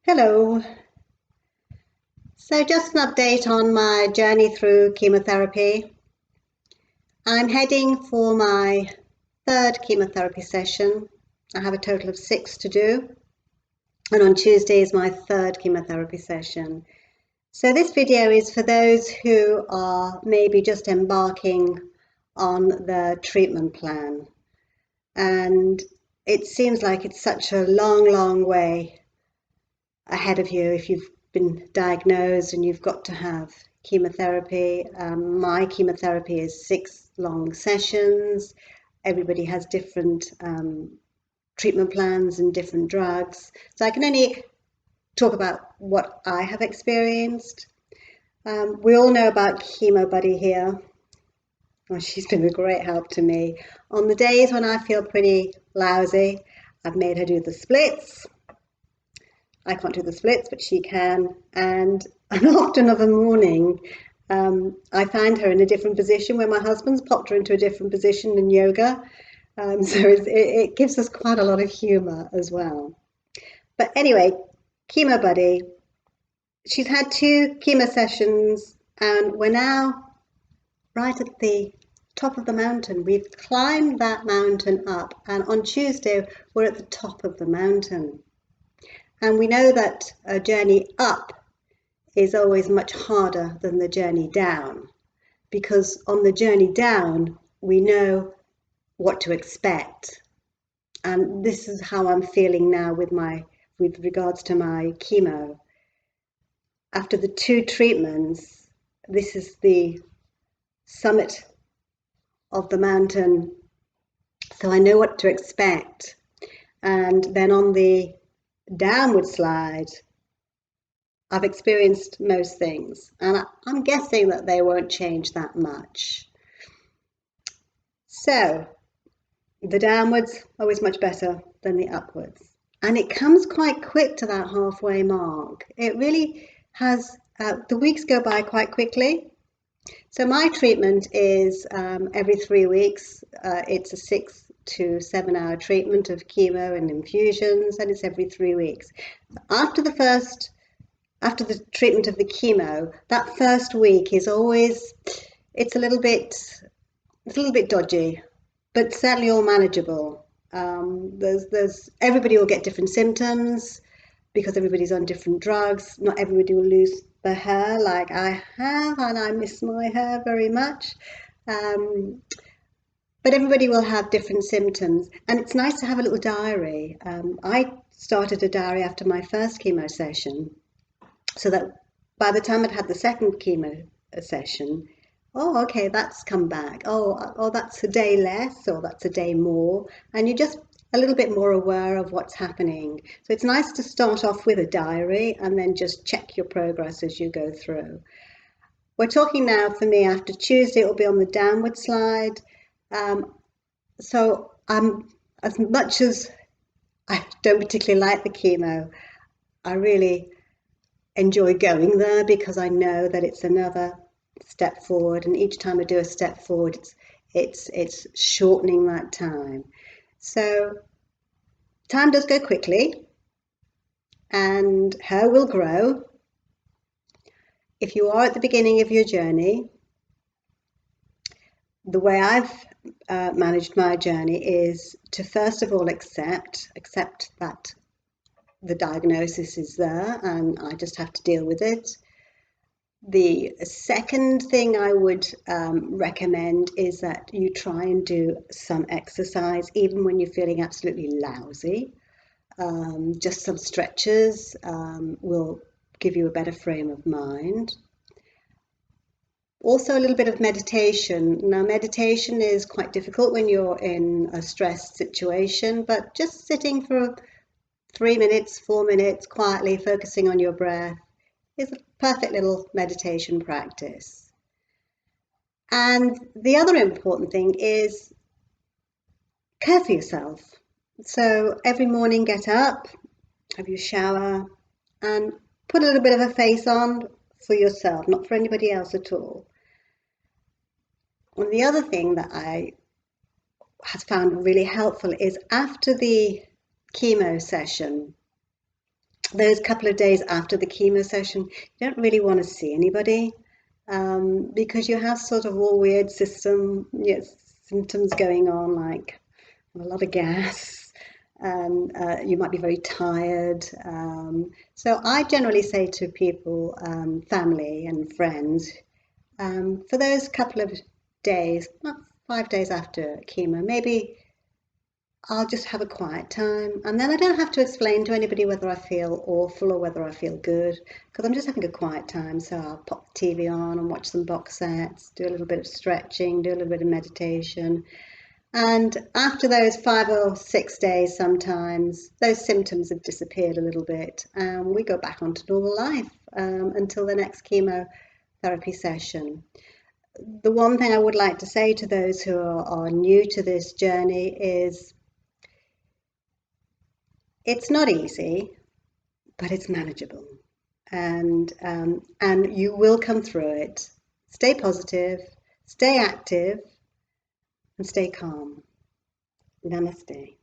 Hello. So just an update on my journey through chemotherapy. I'm heading for my third chemotherapy session. I have a total of 6 to do, and on Tuesday is my third chemotherapy session. So this video is for those who are maybe just embarking on the treatment plan. And it seems like it's such a long way ahead of you if you've been diagnosed and you've got to have chemotherapy. My chemotherapy is 6 long sessions. Everybody has different treatment plans and different drugs. So I can only talk about what I have experienced. We all know about Chemo Buddy here. Well, she's been a great help to me. On the days when I feel pretty lousy, I've made her do the splits. I can't do the splits, but she can. And often of a morning, I find her in a different position where my husband's popped her into a different position in yoga. So it gives us quite a lot of humour as well. But anyway, Chemo Buddy, she's had 2 chemo sessions and we're now right at the top of the mountain. We've climbed that mountain up, and on Tuesday, we're at the top of the mountain. And we know that a journey up is always much harder than the journey down, because on the journey down, we know what to expect. And this is how I'm feeling now with regards to my chemo. After the 2 treatments, this is the summit of the mountain, so I know what to expect. And then on the downward slide, I've experienced most things, and I'm guessing that they won't change that much. So the downwards always much better than the upwards, and it comes quite quick to that halfway mark. It really has. The weeks go by quite quickly. So my treatment is every 3 weeks. It's a 6 to 7 hour treatment of chemo and infusions, and it's every 3 weeks. After the treatment of the chemo, that first week is always, it's a little bit dodgy, but certainly all manageable. Everybody will get different symptoms because everybody's on different drugs. Not everybody will lose their hair like I have, and I miss my hair very much. But everybody will have different symptoms, and it's nice to have a little diary. I started a diary after my first chemo session, so that by the time I'd had the second chemo session, oh, okay, that's come back. Oh, that's a day less, or that's a day more, and you're just a little bit more aware of what's happening. So it's nice to start off with a diary and then just check your progress as you go through. We're talking now, for me, after Tuesday, it will be on the downward slide. So as much as I don't particularly like the chemo, I really enjoy going there because I know that it's another step forward, and each time I do a step forward, it's shortening that time. So time does go quickly, and hair will grow. If you are at the beginning of your journey, the way I've managed my journey is to first of all accept that the diagnosis is there and I just have to deal with it. The second thing I would recommend is that you try and do some exercise, even when you're feeling absolutely lousy. Just some stretches will give you a better frame of mind. Also, a little bit of meditation. Now, meditation is quite difficult when you're in a stressed situation, but just sitting for 3 minutes, 4 minutes, quietly focusing on your breath is a perfect little meditation practice. And the other important thing is care for yourself. So every morning, get up, have your shower, and put a little bit of a face on for yourself, not for anybody else at all. And the other thing that I have found really helpful is after the chemo session, those couple of days after the chemo session, you don't really want to see anybody, because you have sort of all weird symptoms going on, like a lot of gas, and you might be very tired. So I generally say to people, family and friends, for those couple of days, not 5 days after chemo, maybe I'll just have a quiet time, and then I don't have to explain to anybody whether I feel awful or whether I feel good, because I'm just having a quiet time. So I'll pop the TV on and watch some box sets, do a little bit of stretching, do a little bit of meditation. And after those 5 or 6 days, sometimes those symptoms have disappeared a little bit, and we go back onto normal life, until the next chemotherapy session. The one thing I would like to say to those who are new to this journey is it's not easy, but it's manageable, and you will come through it. Stay positive, stay active, and stay calm. Namaste.